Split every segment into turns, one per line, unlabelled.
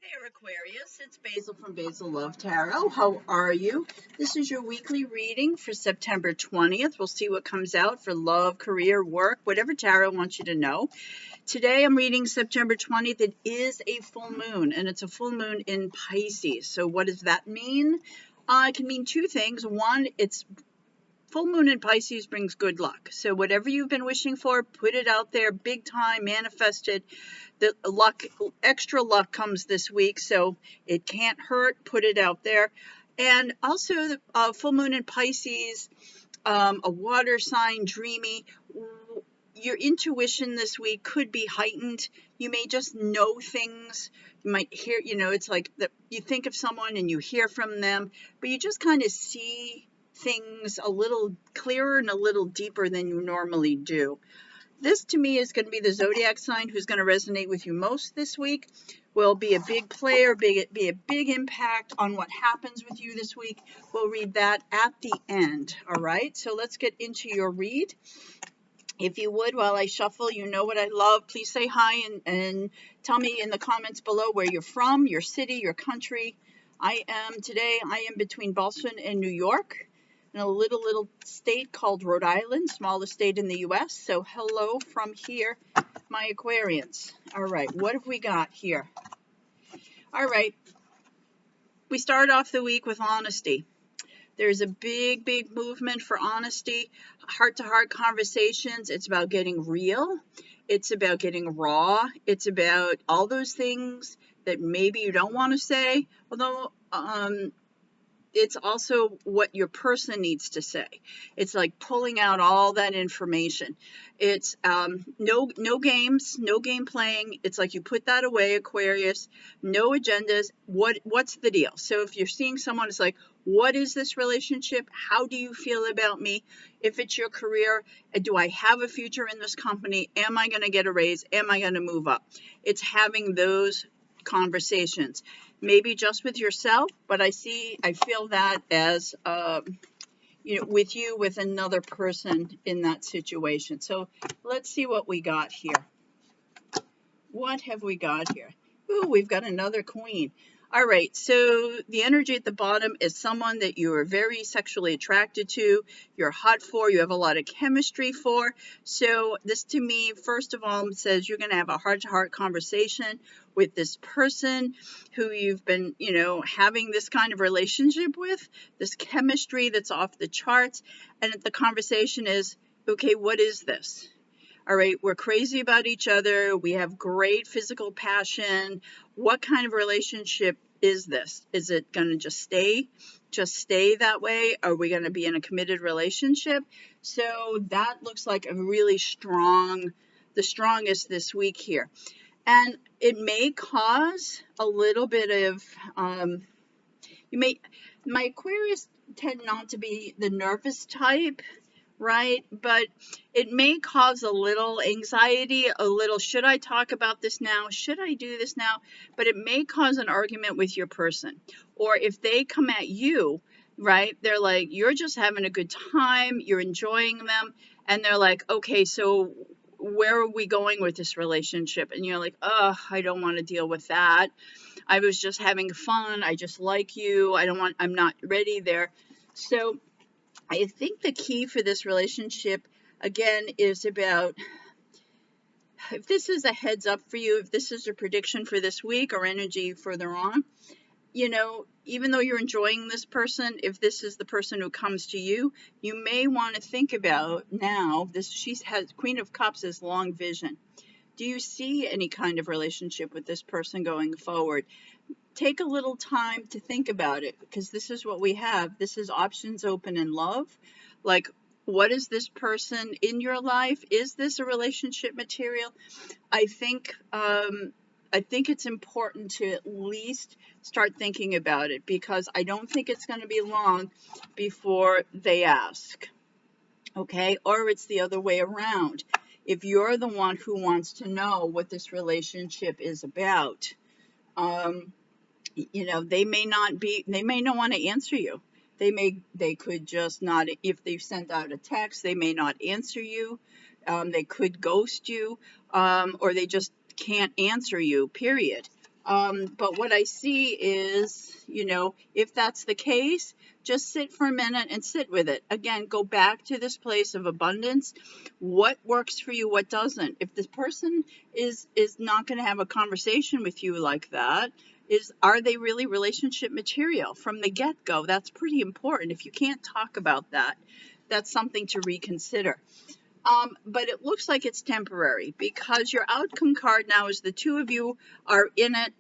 there, Aquarius. It's Basil from Basil Love Tarot. How are you? This is your weekly reading for September 20th. We'll see what comes out for love, career, work, whatever tarot wants you to know. Today I'm reading September 20th. It is a full moon, and it's a full moon in Pisces. So what does that mean? It can mean two things. One, it's full moon in Pisces brings good luck. So whatever you've been wishing for, put it out there big time, manifest it. The luck, extra luck comes this week, so it can't hurt. Put it out there. And also the full moon in Pisces, a water sign, dreamy. Your intuition this week could be heightened. You may just know things. You might hear, it's like you think of someone and you hear from them, but you just kind of see things a little clearer and a little deeper than you normally do. This to me is going to be the zodiac sign who's going to resonate with you most this week. Will be a big player, be a big impact on what happens with you this week. We'll read that at the end. All right, so let's get into your read. If you would, while I shuffle, you know what I love. Please say hi and tell me in the comments below where you're from, your city, your country. I am between Boston and New York, in a little state called Rhode Island, smallest state in the U.S. So hello from here, my Aquarians. All right, what have we got here? All right, we start off the week with honesty. There's a big movement for honesty, heart-to-heart conversations. It's about getting real. It's about getting raw. It's about all those things that maybe you don't want to say, although it's also what your person needs to say. It's like pulling out all that information. It's no games, no game playing. It's like you put that away, Aquarius. No agendas. What's the deal? So if you're seeing someone, it's like, what is this relationship? How do you feel about me? If it's your career, do I have a future in this company? Am I going to get a raise? Am I going to move up? It's having those conversations. Maybe just with yourself, but I feel that as, with another person in that situation. So let's see what we got here. What have we got here? Ooh, we've got another queen. All right, so the energy at the bottom is someone that you are very sexually attracted to, you're hot for, you have a lot of chemistry for. So this to me, first of all, says you're going to have a heart-to-heart conversation with this person who you've been, having this kind of relationship with, this chemistry that's off the charts. And the conversation is, okay, what is this? All right, we're crazy about each other. We have great physical passion. What kind of relationship is this? Is it going to just stay that way? Are we going to be in a committed relationship? So that looks like a really the strongest this week here. And it may cause a little bit of, my Aquarius tend not to be the nervous type, right? But it may cause a little anxiety, should I talk about this now? Should I do this now? But it may cause an argument with your person. Or if they come at you, right, they're like, you're just having a good time, you're enjoying them, and they're like, okay, so where are we going with this relationship? And you're like, oh, I don't want to deal with that. I was just having fun. I just like you. I'm not ready there. So I think the key for this relationship, again, is about, if this is a heads up for you, if this is a prediction for this week or energy further on, even though you're enjoying this person, if this is the person who comes to you, you may want to think about now, Queen of Cups is long vision. Do you see any kind of relationship with this person going forward? Take a little time to think about it, because this is what we have. This is options open in love. Like, what is this person in your life? Is this a relationship material? I think it's important to at least start thinking about it, because I don't think it's going to be long before they ask. Okay? Or it's the other way around. If you're the one who wants to know what this relationship is about, they may not want to answer you. They could just not, if they've sent out a text, they may not answer you. They could ghost you, or they just can't answer you, period. But what I see is, you know, if that's the case, just sit for a minute and sit with it. Again, go back to this place of abundance. What works for you, what doesn't? If this person is not going to have a conversation with you like that, are they really relationship material from the get-go? That's pretty important. If you can't talk about that, that's something to reconsider. But it looks like it's temporary, because your outcome card now is the two of you are in it,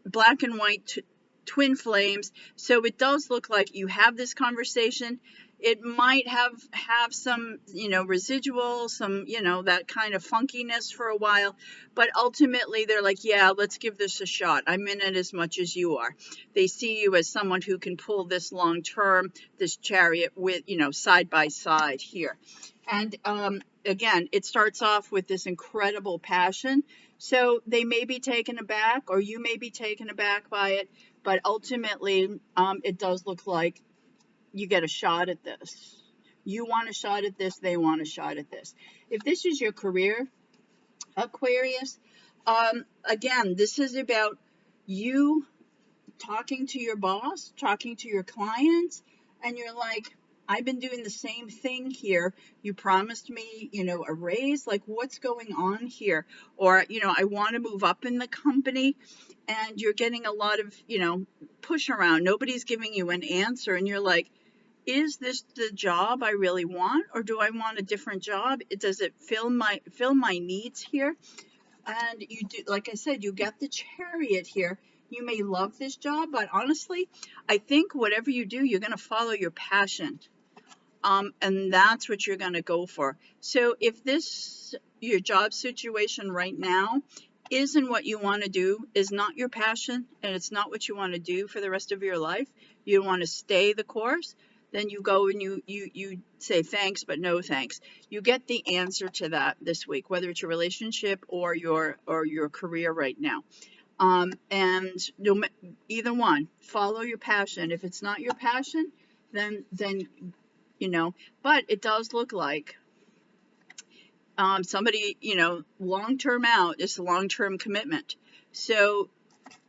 black and white, twin flames. So it does look like you have this conversation. It might have some, you know, residual, some, you know, that kind of funkiness for a while, but ultimately they're like, yeah, let's give this a shot. I'm in it as much as you are. They see you as someone who can pull this long term, this chariot with, you know, side by side here. And again, it starts off with this incredible passion. So they may be taken aback, or you may be taken aback by it, but ultimately it does look like you get a shot at this. You want a shot at this, they want a shot at this. If this is your career, Aquarius, again, this is about you talking to your boss, talking to your clients, and you're like, I've been doing the same thing here. You promised me, you know, a raise. Like, what's going on here? Or, you know, I want to move up in the company, and you're getting a lot of, you know, push around. Nobody's giving you an answer, and you're like, is this the job I really want, or do I want a different job? Does it fill my needs here? And you do, like I said, you get the Chariot here. You may love this job, but honestly, I think whatever you do, you're going to follow your passion. And that's what you're going to go for. So if your job situation right now isn't what you want to do, is not your passion, and it's not what you want to do for the rest of your life, you want to stay the course, then you go and you say thanks, but no thanks. You get the answer to that this week, whether it's your relationship or your career right now. And either one, follow your passion. If it's not your passion, then you know, but it does look like somebody, you know, long-term out is a long-term commitment. So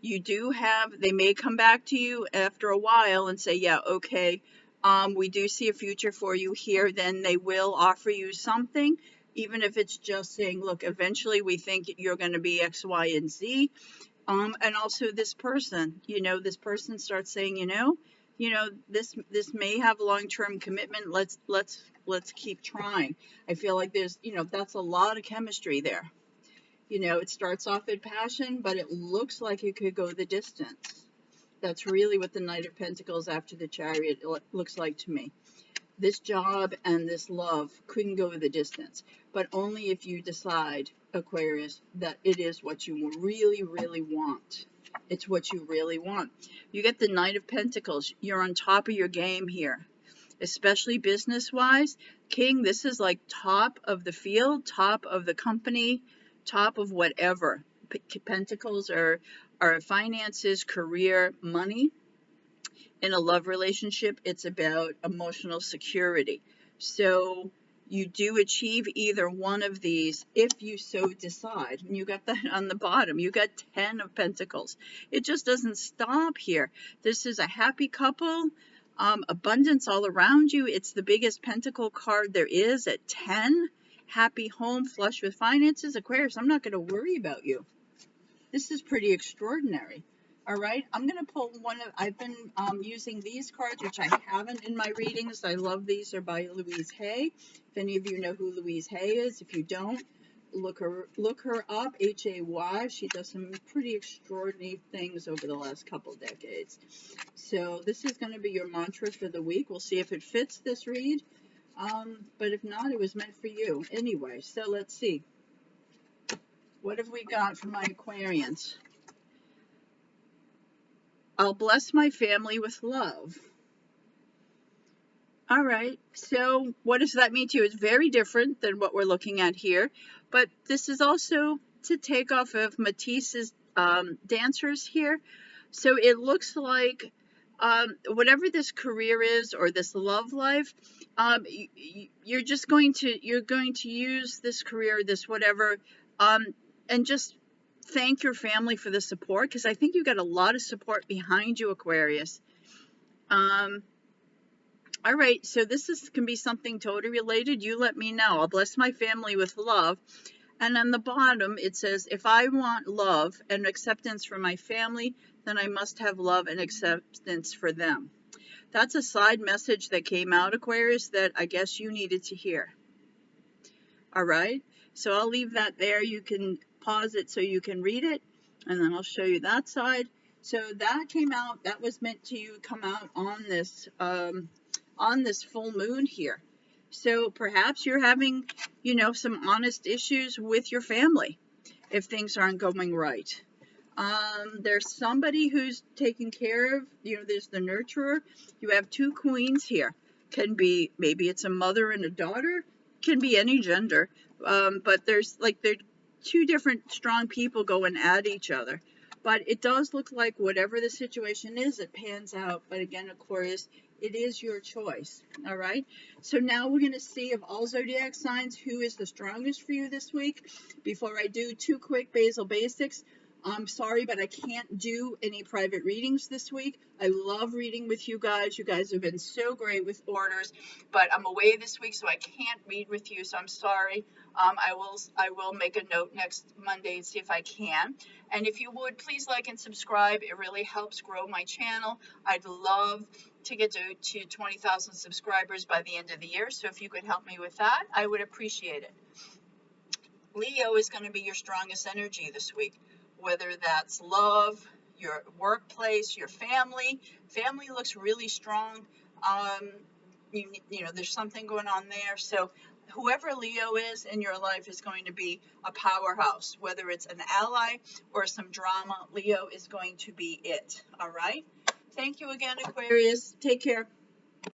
you do have, they may come back to you after a while and say, yeah, okay, we do see a future for you here. Then they will offer you something, even if it's just saying, look, eventually we think you're going to be X, Y, and Z. And also this person, you know, this person starts saying, you know, this may have a long-term commitment. Let's keep trying. I feel like there's, you know, that's a lot of chemistry there. You know, it starts off at passion, but it looks like it could go the distance. That's really what the Knight of Pentacles after the Chariot looks like to me. This job and this love couldn't go the distance, but only if you decide, Aquarius, that it is what you really, really want. It's what you really want. You get the Knight of Pentacles. You're on top of your game here, especially business-wise. King, this is like top of the field, top of the company, top of whatever. Pentacles are finances, career, money. In a love relationship, it's about emotional security. So you do achieve either one of these if you so decide. And you got that on the bottom. You got 10 of Pentacles. It just doesn't stop here. This is a happy couple. Abundance all around you. It's the biggest Pentacle card there is at 10. Happy home, flush with finances. Aquarius, I'm not going to worry about you. This is pretty extraordinary. All right, I'm going to pull one of, I've been using these cards, which I haven't in my readings. I love these. They're by Louise Hay. If any of you know who Louise Hay is, if you don't, look her up, Hay. She does some pretty extraordinary things over the last couple decades. So this is going to be your mantra for the week. We'll see if it fits this read. But if not, it was meant for you. Anyway, so let's see. What have we got for my Aquarians? I'll bless my family with love. All right, so what does that mean to you? It's very different than what we're looking at here, but this is also to take off of Matisse's dancers here. So it looks like whatever this career is or this love life, you're going to use this career, this whatever, and just thank your family for the support, because I think you got a lot of support behind you, Aquarius. All right, so can be something totally related. You let me know. I'll bless my family with love. And on the bottom, it says, if I want love and acceptance for my family, then I must have love and acceptance for them. That's a side message that came out, Aquarius, that I guess you needed to hear. All right, so I'll leave that there. You can pause it so you can read it, and then I'll show you that side. So that came out, that was meant to come out on this full moon here. So perhaps you're having, some honest issues with your family if things aren't going right. There's somebody who's taking care of, there's the nurturer. You have two queens here. Can be, maybe it's a mother and a daughter, can be any gender. But there's two different strong people going at each other. But it does look like whatever the situation is, it pans out. But again, Aquarius, it is your choice. All right. So now we're going to see of all zodiac signs who is the strongest for you this week. Before I do, two quick Basil basics. I'm sorry, but I can't do any private readings this week. I love reading with you guys. You guys have been so great with orders, but I'm away this week, so I can't read with you, so I'm sorry. I will make a note next Monday and see if I can. And if you would, please like and subscribe. It really helps grow my channel. I'd love to get to 20,000 subscribers by the end of the year, so if you could help me with that, I would appreciate it. Leo is going to be your strongest energy this week. Whether that's love, your workplace, your family. Family looks really strong. There's something going on there. So whoever Leo is in your life is going to be a powerhouse. Whether it's an ally or some drama, Leo is going to be it. All right? Thank you again, Aquarius. Take care.